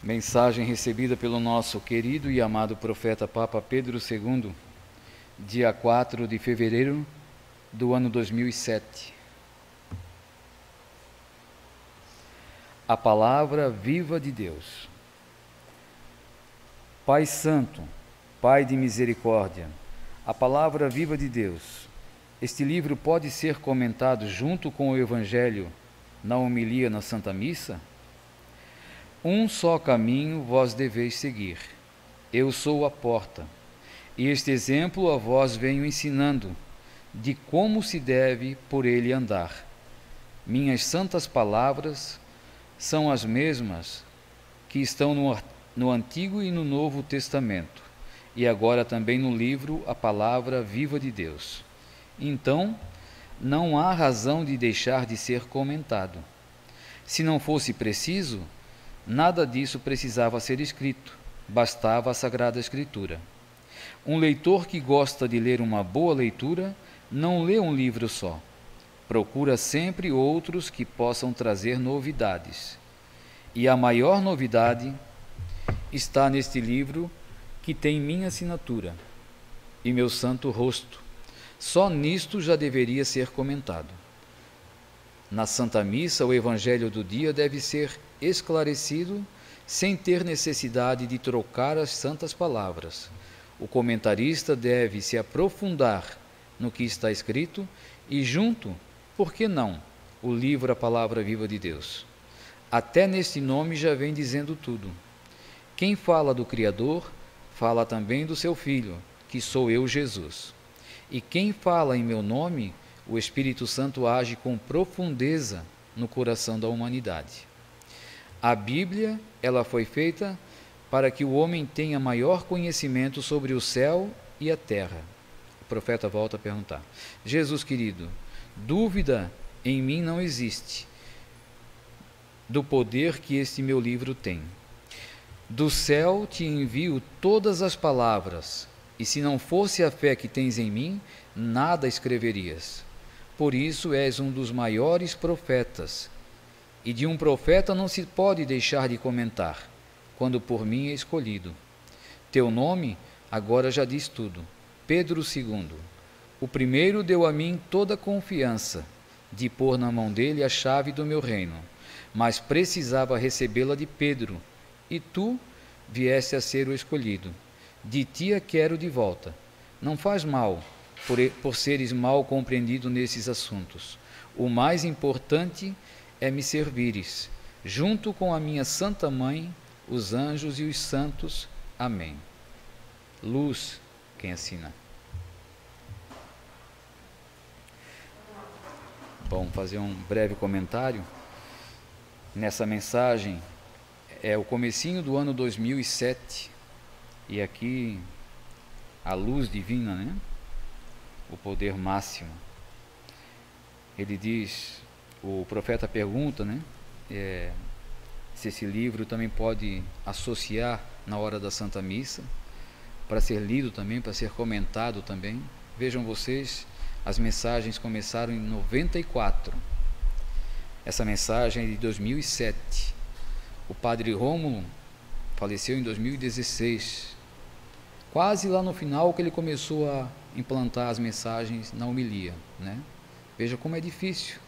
Mensagem recebida pelo nosso querido e amado profeta Papa Pedro II, dia 4 de fevereiro do ano 2007. A palavra viva de Deus. Pai Santo, Pai de misericórdia, a palavra viva de Deus. Este livro pode ser comentado junto com o Evangelho na homilia na Santa Missa? Um só caminho vós deveis seguir. Eu sou a porta, e este exemplo a vós venho ensinando, de como se deve por ele andar. Minhas santas palavras são as mesmas que estão no Antigo e no Novo Testamento, e agora também no livro A Palavra Viva de Deus. Então, não há razão de deixar de ser comentado. Se não fosse preciso, nada disso precisava ser escrito, bastava a Sagrada Escritura. Um leitor que gosta de ler uma boa leitura não lê um livro só. Procura sempre outros que possam trazer novidades. E a maior novidade está neste livro que tem minha assinatura e meu santo rosto. Só nisto já deveria ser comentado. Na Santa Missa, o Evangelho do dia deve ser esclarecido sem ter necessidade de trocar as santas palavras. O comentarista deve se aprofundar no que está escrito e junto, por que não, o livro A Palavra Viva de Deus. Até neste nome já vem dizendo tudo. Quem fala do Criador, fala também do seu Filho, que sou eu, Jesus. E quem fala em meu nome, o Espírito Santo age com profundeza no coração da humanidade. A Bíblia, ela foi feita para que o homem tenha maior conhecimento sobre o céu e a terra. O profeta volta a perguntar: Jesus querido, dúvida em mim não existe do poder que este meu livro tem. Do céu te envio todas as palavras, e se não fosse a fé que tens em mim, nada escreverias. Por isso és um dos maiores profetas, e de um profeta não se pode deixar de comentar, quando por mim é escolhido. Teu nome agora já diz tudo. Pedro II. O primeiro deu a mim toda a confiança de pôr na mão dele a chave do meu reino, mas precisava recebê-la de Pedro, e tu vieste a ser o escolhido. De ti a quero de volta. Não faz mal por seres mal compreendido nesses assuntos. O mais importante é me servires, junto com a minha Santa Mãe, os anjos e os santos. Amém. Luz, quem assina. Bom, fazer um breve comentário. Nessa mensagem, é o comecinho do ano 2007, e aqui a luz divina, né? O poder máximo. Ele diz, o profeta pergunta, né? Se esse livro também pode associar na hora da Santa Missa, para ser lido também, para ser comentado também. Vejam vocês, as mensagens começaram em 94. Essa mensagem é de 2007. O padre Rômulo faleceu em 2016. Quase lá no final que ele começou a implantar as mensagens na homilia, né? Veja como é difícil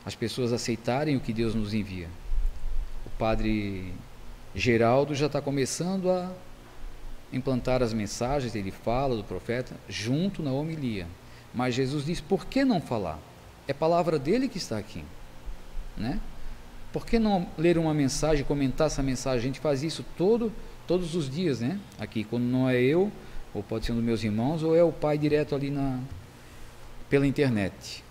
as pessoas aceitarem o que Deus nos envia. O padre Geraldo já está começando a implantar as mensagens, ele fala do profeta junto na homilia. Mas Jesus diz, por que não falar? É palavra dele que está aqui, né? Por que não ler uma mensagem, comentar essa mensagem? A gente faz isso todos os dias, né? Aqui, quando não é eu, ou pode ser um dos meus irmãos, ou é o pai direto ali pela internet.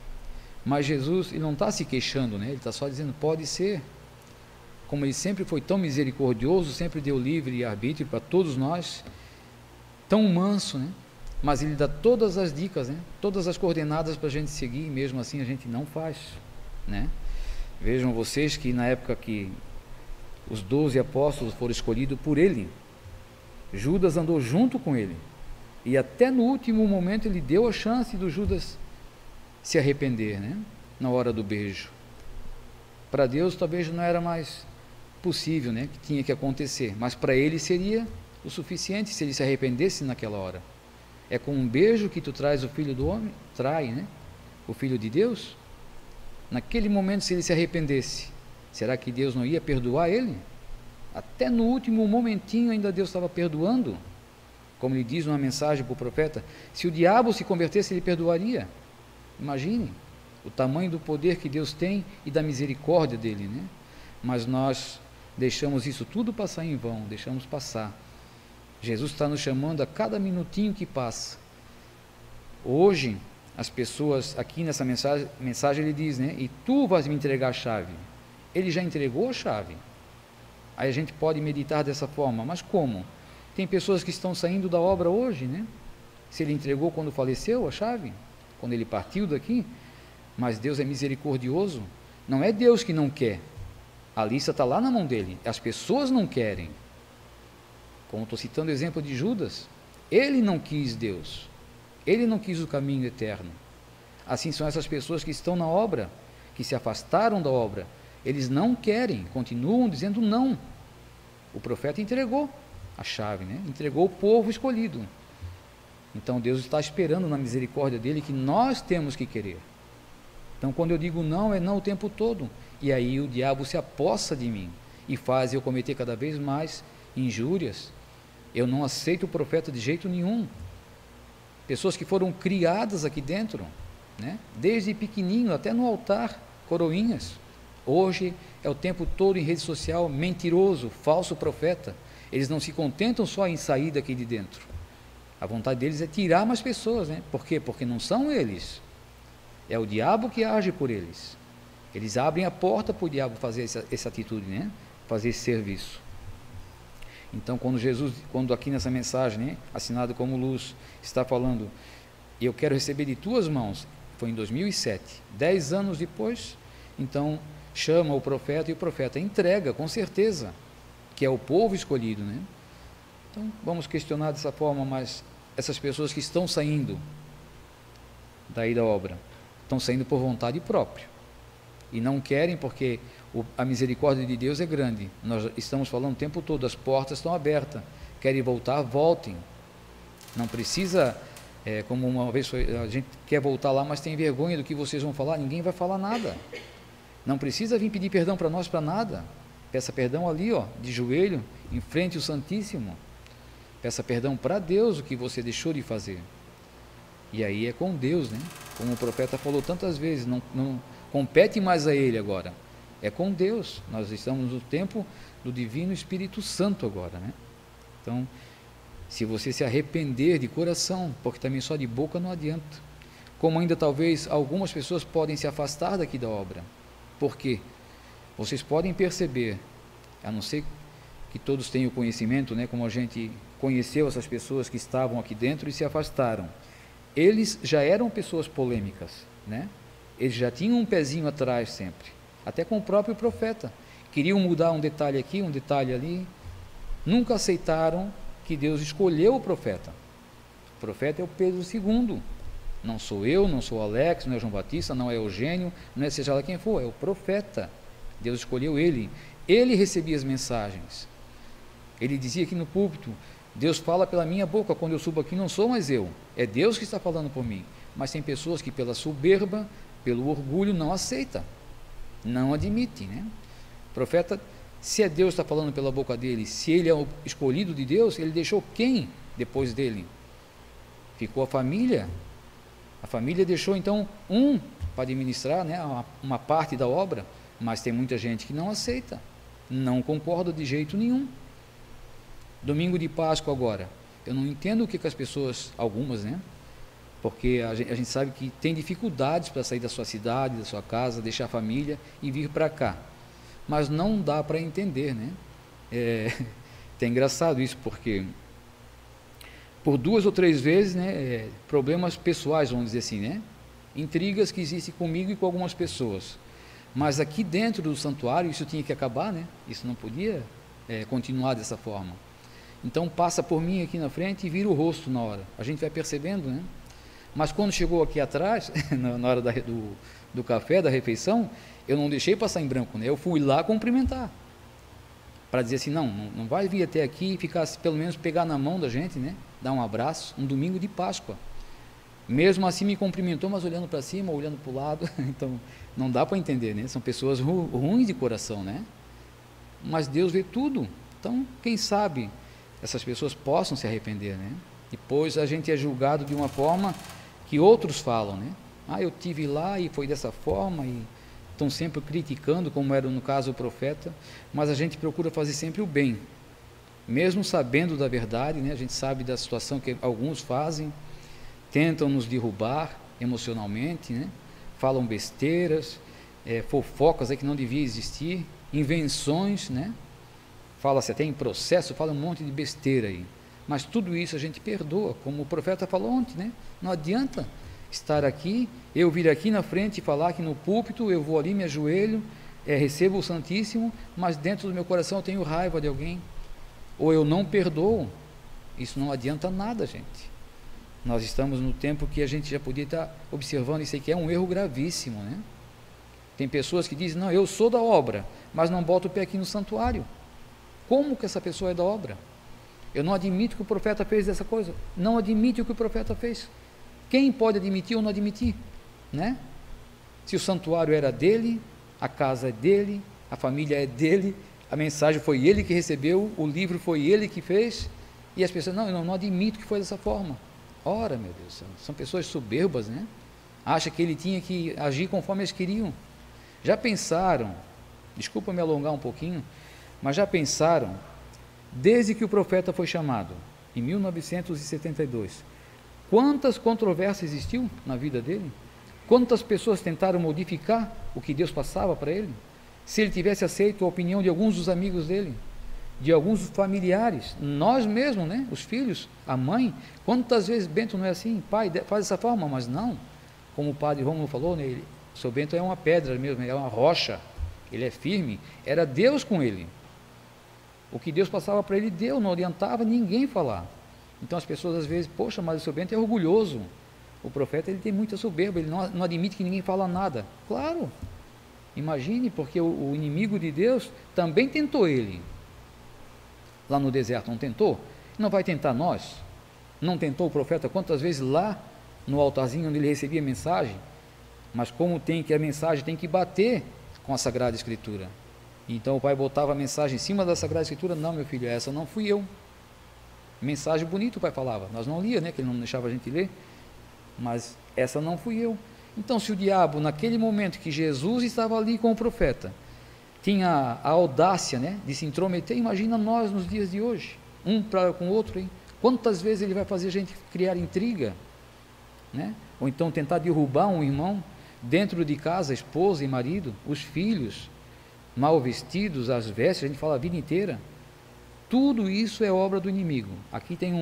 Mas Jesus, ele não está se queixando, né? Ele está só dizendo, pode ser. Como ele sempre foi tão misericordioso, sempre deu livre arbítrio para todos nós, tão manso, né? Mas ele dá todas as dicas, né? Todas as coordenadas para a gente seguir, e mesmo assim a gente não faz, né? Vejam vocês que na época que os 12 apóstolos foram escolhidos por ele, Judas andou junto com ele, e até no último momento ele deu a chance do Judas se arrepender, né? Na hora do beijo. Para Deus talvez não era mais possível, né, que tinha que acontecer, mas para ele seria o suficiente se ele se arrependesse naquela hora. É com um beijo que tu traz o filho do homem, trai, né, o filho de Deus? Naquele momento, se ele se arrependesse, será que Deus não ia perdoar ele? Até no último momentinho ainda Deus estava perdoando, como ele diz numa mensagem para o profeta, se o diabo se convertesse, ele perdoaria. Imagine o tamanho do poder que Deus tem e da misericórdia dele, né? Mas nós deixamos isso tudo passar em vão, deixamos passar. Jesus está nos chamando a cada minutinho que passa. Hoje, as pessoas, aqui nessa mensagem ele diz, né? E tu vais me entregar a chave. Ele já entregou a chave. Aí a gente pode meditar dessa forma, mas como? Tem pessoas que estão saindo da obra hoje, né? Se ele entregou quando faleceu a chave, quando ele partiu daqui, mas Deus é misericordioso, não é Deus que não quer, a lista está lá na mão dele, as pessoas não querem, como estou citando o exemplo de Judas, ele não quis Deus, ele não quis o caminho eterno, assim são essas pessoas que estão na obra, que se afastaram da obra, eles não querem, continuam dizendo não, o profeta entregou a chave, né? Entregou o povo escolhido, então Deus está esperando na misericórdia dele que nós temos que querer. Então quando eu digo não, é não o tempo todo, e aí o diabo se apossa de mim, e faz eu cometer cada vez mais injúrias, eu não aceito o profeta de jeito nenhum, pessoas que foram criadas aqui dentro, né? Desde pequenininho até no altar, coroinhas, hoje é o tempo todo em rede social, mentiroso, falso profeta, eles não se contentam só em sair daqui de dentro, a vontade deles é tirar mais pessoas, né? Por quê? Porque não são eles, é o diabo que age por eles. Eles abrem a porta para o diabo fazer essa atitude, né? Fazer esse serviço. Então, quando aqui nessa mensagem, né, assinado como Luz, está falando, eu quero receber de tuas mãos, foi em 2007, 10 anos depois, então chama o profeta e o profeta entrega, com certeza, que é o povo escolhido, né? Então, vamos questionar dessa forma, mas essas pessoas que estão saindo daí da obra, estão saindo por vontade própria, e não querem porque a misericórdia de Deus é grande, nós estamos falando o tempo todo, as portas estão abertas, querem voltar, voltem, não precisa, como uma vez a gente quer voltar lá, mas tem vergonha do que vocês vão falar, ninguém vai falar nada, não precisa vir pedir perdão para nós, para nada, peça perdão ali, ó, de joelho, em frente ao Santíssimo, peça perdão para Deus o que você deixou de fazer, e aí é com Deus, né? Como o profeta falou tantas vezes, não compete mais a ele agora, é com Deus, nós estamos no tempo do Divino Espírito Santo agora, né? Então, se você se arrepender de coração, porque também só de boca não adianta, como ainda talvez algumas pessoas podem se afastar daqui da obra, porque vocês podem perceber, a não ser que todos tenham conhecimento, né? Como a gente conheceu essas pessoas que estavam aqui dentro e se afastaram, eles já eram pessoas polêmicas, né? Eles já tinham um pezinho atrás sempre, até com o próprio profeta, queriam mudar um detalhe aqui, um detalhe ali, nunca aceitaram que Deus escolheu o profeta é o Pedro II, não sou eu, não sou Alex, não é João Batista, não é Eugênio, não é seja lá quem for, é o profeta, Deus escolheu ele recebia as mensagens, ele dizia aqui no púlpito, Deus fala pela minha boca, quando eu subo aqui não sou mais eu, é Deus que está falando por mim, mas tem pessoas que pela soberba, pelo orgulho não aceita, não admite, né? O profeta, se é Deus que está falando pela boca dele, se ele é o escolhido de Deus, ele deixou quem depois dele? Ficou a família deixou então para administrar, né, uma parte da obra, mas tem muita gente que não aceita, não concorda de jeito nenhum. Domingo de Páscoa agora, eu não entendo o que as pessoas, algumas, né, porque a gente sabe que tem dificuldades para sair da sua cidade, da sua casa, deixar a família e vir para cá, mas não dá para entender, né, é engraçado isso, porque por 2 ou 3 vezes, né, problemas pessoais, vamos dizer assim, né, intrigas que existem comigo e com algumas pessoas, mas aqui dentro do santuário isso tinha que acabar, né, isso não podia continuar dessa forma, então passa por mim aqui na frente e vira o rosto na hora, a gente vai percebendo, né, mas quando chegou aqui atrás, na hora do café, da refeição, eu não deixei passar em branco, né, eu fui lá cumprimentar, para dizer assim, não vai vir até aqui e ficar, pelo menos pegar na mão da gente, né? Dar um abraço, um domingo de Páscoa. Mesmo assim me cumprimentou, mas olhando para cima, olhando para o lado, então não dá para entender, né? São pessoas ruins de coração, né? Mas Deus vê tudo, então quem sabe essas pessoas possam se arrepender, né? Depois a gente é julgado de uma forma que outros falam, né? Eu tive lá e foi dessa forma, e estão sempre criticando, como era no caso o profeta, mas a gente procura fazer sempre o bem, mesmo sabendo da verdade, né? A gente sabe da situação que alguns fazem, tentam nos derrubar emocionalmente, né? Falam besteiras, fofocas aí que não devia existir, invenções, né? Fala-se até em processo, fala um monte de besteira aí, mas tudo isso a gente perdoa, como o profeta falou ontem, né? Não adianta estar aqui, eu vir aqui na frente e falar que no púlpito, eu vou ali, me ajoelho, recebo o Santíssimo, mas dentro do meu coração eu tenho raiva de alguém, ou eu não perdoo. Isso não adianta nada, gente. Nós estamos no tempo que a gente já podia estar observando isso aí, que é um erro gravíssimo, né? Tem pessoas que dizem, não, eu sou da obra, mas não boto o pé aqui no santuário. Como que essa pessoa é da obra? Eu não admito que o profeta fez essa coisa. Não admite o que o profeta fez. Quem pode admitir ou não admitir, né? Se o santuário era dele, a casa é dele, a família é dele, a mensagem foi ele que recebeu, o livro foi ele que fez, e as pessoas, não, eu não admito que foi dessa forma. Ora, meu Deus, são pessoas soberbas, né? Acha que ele tinha que agir conforme eles queriam. Já pensaram, desculpa me alongar um pouquinho, mas já pensaram, desde que o profeta foi chamado, em 1972, quantas controvérsias existiu na vida dele? Quantas pessoas tentaram modificar o que Deus passava para ele? Se ele tivesse aceito a opinião de alguns dos amigos dele, de alguns familiares, nós mesmos, né? Os filhos, a mãe, quantas vezes Bento não é assim? Pai, faz dessa forma, mas não. Como o padre Rômulo falou, né? O seu Bento é uma pedra mesmo, é uma rocha, ele é firme, era Deus com ele. O que Deus passava para ele, Deus, não adiantava ninguém falar. Então as pessoas às vezes, poxa, mas o seu Bento é orgulhoso. O profeta, ele tem muita soberba, ele não admite que ninguém fala nada. Claro, imagine, porque o inimigo de Deus também tentou ele. Lá no deserto, não tentou? Não vai tentar nós? Não tentou o profeta quantas vezes lá no altarzinho onde ele recebia a mensagem? Mas como a mensagem tem que bater com a Sagrada Escritura. Então o pai botava a mensagem em cima da Sagrada Escritura, não, meu filho, essa não fui eu. Mensagem bonita o pai falava, nós não lia, né, que ele não deixava a gente ler, mas essa não fui eu. Então se o diabo, naquele momento que Jesus estava ali com o profeta, tinha a audácia, né, de se intrometer, imagina nós nos dias de hoje, um para com o outro, hein? Quantas vezes ele vai fazer a gente criar intriga, né? Ou então tentar derrubar um irmão, dentro de casa, esposa e marido, os filhos, mal vestidos, as vestes, a gente fala a vida inteira. Tudo isso é obra do inimigo. Aqui tem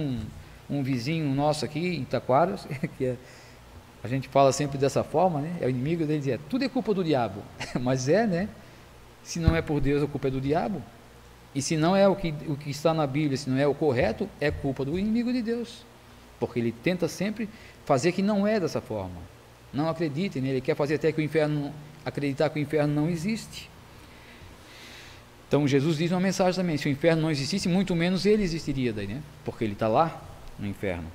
um vizinho nosso aqui, em Taquaras, que a gente fala sempre dessa forma, né? É o inimigo dele, tudo é culpa do diabo. Mas né? Se não é por Deus, a culpa é do diabo. E se não é o que está na Bíblia, se não é o correto, é culpa do inimigo de Deus. Porque ele tenta sempre fazer que não é dessa forma. Não acreditem, né? Ele quer fazer até que o inferno, acreditar que o inferno não existe. Então Jesus diz uma mensagem também, se o inferno não existisse, muito menos ele existiria daí, né? Porque ele está lá no inferno.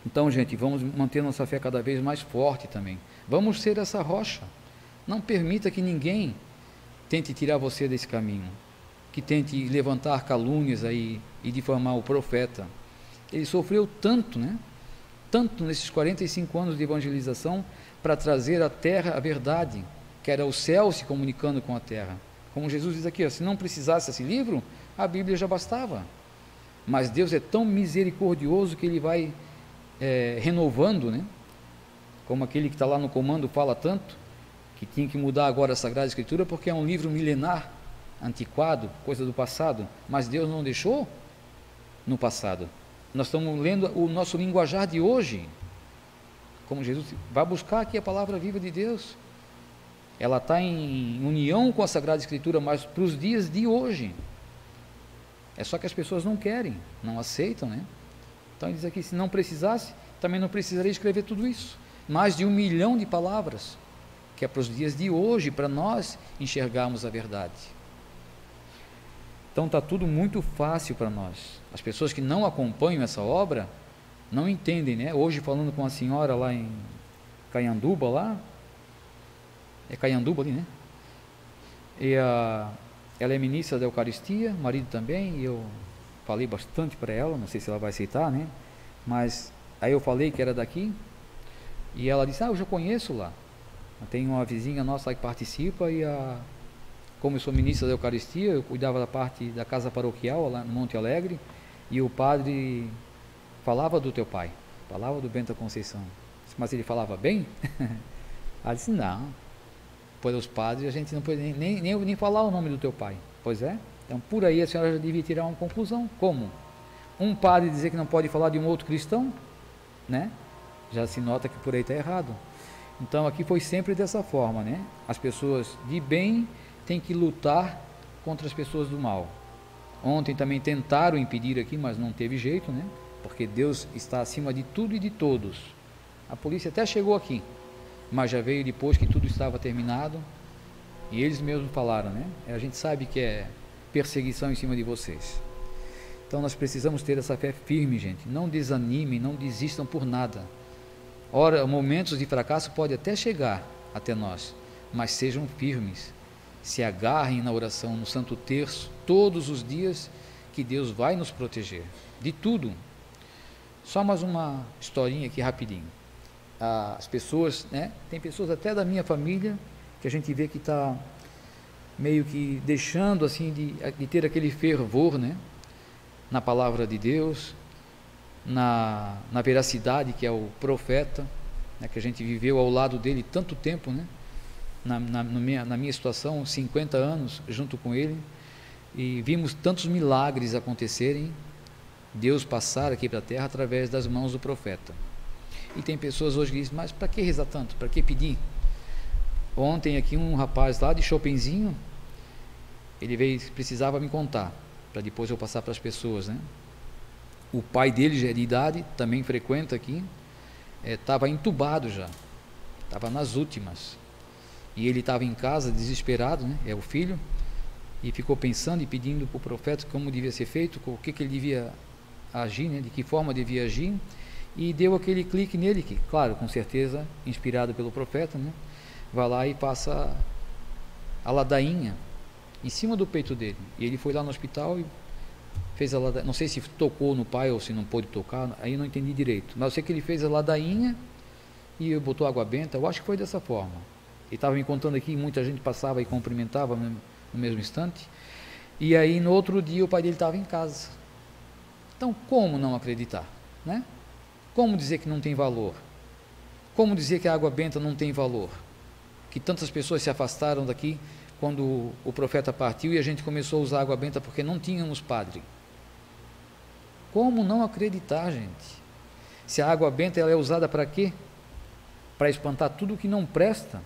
Então, gente, vamos manter nossa fé cada vez mais forte também. Vamos ser essa rocha. Não permita que ninguém tente tirar você desse caminho, que tente levantar calúnias aí e difamar o profeta. Ele sofreu tanto, né? Tanto nesses 45 anos de evangelização para trazer à terra a verdade, que era o céu se comunicando com a terra. Como Jesus diz aqui, se não precisasse desse livro, a Bíblia já bastava. Mas Deus é tão misericordioso que ele vai renovando, né? Como aquele que está lá no comando fala tanto, que tinha que mudar agora a Sagrada Escritura, porque é um livro milenar, antiquado, coisa do passado, mas Deus não deixou no passado. Nós estamos lendo o nosso linguajar de hoje, como Jesus vai buscar aqui a palavra viva de Deus. Ela está em união com a Sagrada Escritura, mas para os dias de hoje. É só que as pessoas não querem, não aceitam, né? Então ele diz aqui, se não precisasse, também não precisaria escrever tudo isso. Mais de 1 milhão de palavras, que é para os dias de hoje, para nós enxergarmos a verdade. Então está tudo muito fácil para nós. As pessoas que não acompanham essa obra não entendem, né? Hoje falando com a senhora lá em Caianduba, lá, é Caianduba ali, né? E ela é ministra da Eucaristia, o marido também, e eu falei bastante para ela, não sei se ela vai aceitar, né? Mas aí eu falei que era daqui, e ela disse, eu já conheço lá. Tem uma vizinha nossa lá que participa, e como eu sou ministra da Eucaristia, eu cuidava da parte da casa paroquial lá no Monte Alegre, e o padre falava do teu pai, falava do Bento da Conceição. Mas ele falava bem? Ela disse, não, pois os padres a gente não pode nem falar o nome do teu pai. Pois é, então por aí a senhora já devia tirar uma conclusão. Como? Um padre dizer que não pode falar de um outro cristão, né? Já se nota que por aí está errado. Então aqui foi sempre dessa forma, né? As pessoas de bem têm que lutar contra as pessoas do mal. Ontem também tentaram impedir aqui, mas não teve jeito, né? Porque Deus está acima de tudo e de todos. A polícia até chegou aqui, mas já veio depois que tudo estava terminado, e eles mesmos falaram, né? A gente sabe que é perseguição em cima de vocês. Então nós precisamos ter essa fé firme, gente. Não desanimem, não desistam por nada. Ora, momentos de fracasso podem até chegar até nós, mas sejam firmes. Se agarrem na oração, no Santo Terço, todos os dias, que Deus vai nos proteger de tudo. Só mais uma historinha aqui rapidinho. As pessoas, né? Tem pessoas até da minha família que a gente vê que está meio que deixando assim de ter aquele fervor, né? Na palavra de Deus, na veracidade que é o profeta, né? Que a gente viveu ao lado dele tanto tempo, né? Na minha situação, 50 anos junto com ele, e vimos tantos milagres acontecerem, Deus passar aqui para a terra através das mãos do profeta. E tem pessoas hoje que dizem, mas para que rezar tanto? Para que pedir? Ontem aqui um rapaz lá de Chopinzinho, ele veio, precisava me contar, para depois eu passar para as pessoas, né? O pai dele já é de idade, também frequenta aqui, estava entubado já, estava nas últimas, e ele estava em casa desesperado, né? É o filho, e ficou pensando e pedindo para o profeta como devia ser feito, o que ele devia agir, né? De que forma devia agir, e deu aquele clique nele, que claro, com certeza inspirado pelo profeta, né? Vai lá e passa a ladainha em cima do peito dele, e ele foi lá no hospital e fez a ladainha. Não sei se tocou no pai ou se não pôde tocar, aí não entendi direito, mas eu sei que ele fez a ladainha e botou água benta, eu acho que foi dessa forma. Ele estava me contando aqui, muita gente passava e cumprimentava no mesmo instante, e aí no outro dia o pai dele estava em casa. Então como não acreditar, né? Como dizer que não tem valor? Como dizer que a água benta não tem valor? Que tantas pessoas se afastaram daqui quando o profeta partiu e a gente começou a usar água benta porque não tínhamos padre. Como não acreditar, gente? Se a água benta ela é usada para quê? Para espantar tudo que não presta.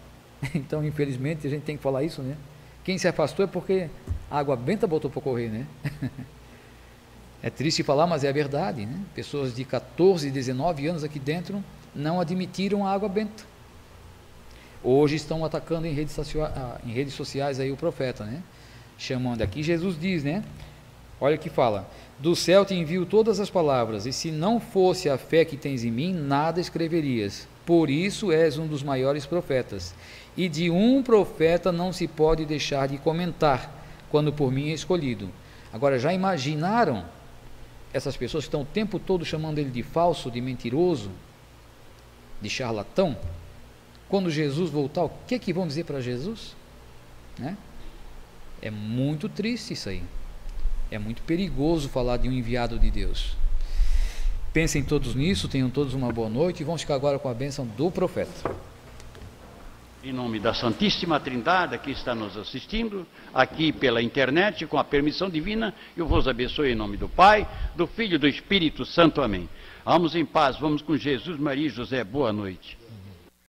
Então, infelizmente, a gente tem que falar isso, né? Quem se afastou é porque a água benta botou para correr, né? É triste falar, mas é a verdade, né? Pessoas de 14, 19 anos aqui dentro não admitiram a água benta. Hoje estão atacando em redes sociais aí o profeta, né? Chamando aqui, Jesus diz, né? Olha que fala, do céu te envio todas as palavras, e se não fosse a fé que tens em mim, nada escreverias. Por isso és um dos maiores profetas. E de um profeta não se pode deixar de comentar, quando por mim é escolhido. Agora, já imaginaram essas pessoas que estão o tempo todo chamando ele de falso, de mentiroso, de charlatão? Quando Jesus voltar, o que é que vão dizer para Jesus? Né? É muito triste isso aí. É muito perigoso falar de um enviado de Deus. Pensem todos nisso, tenham todos uma boa noite e vamos ficar agora com a bênção do profeta. Em nome da Santíssima Trindade, que está nos assistindo, aqui pela internet, com a permissão divina, eu vos abençoe em nome do Pai, do Filho e do Espírito Santo. Amém. Vamos em paz, vamos com Jesus, Maria e José. Boa noite.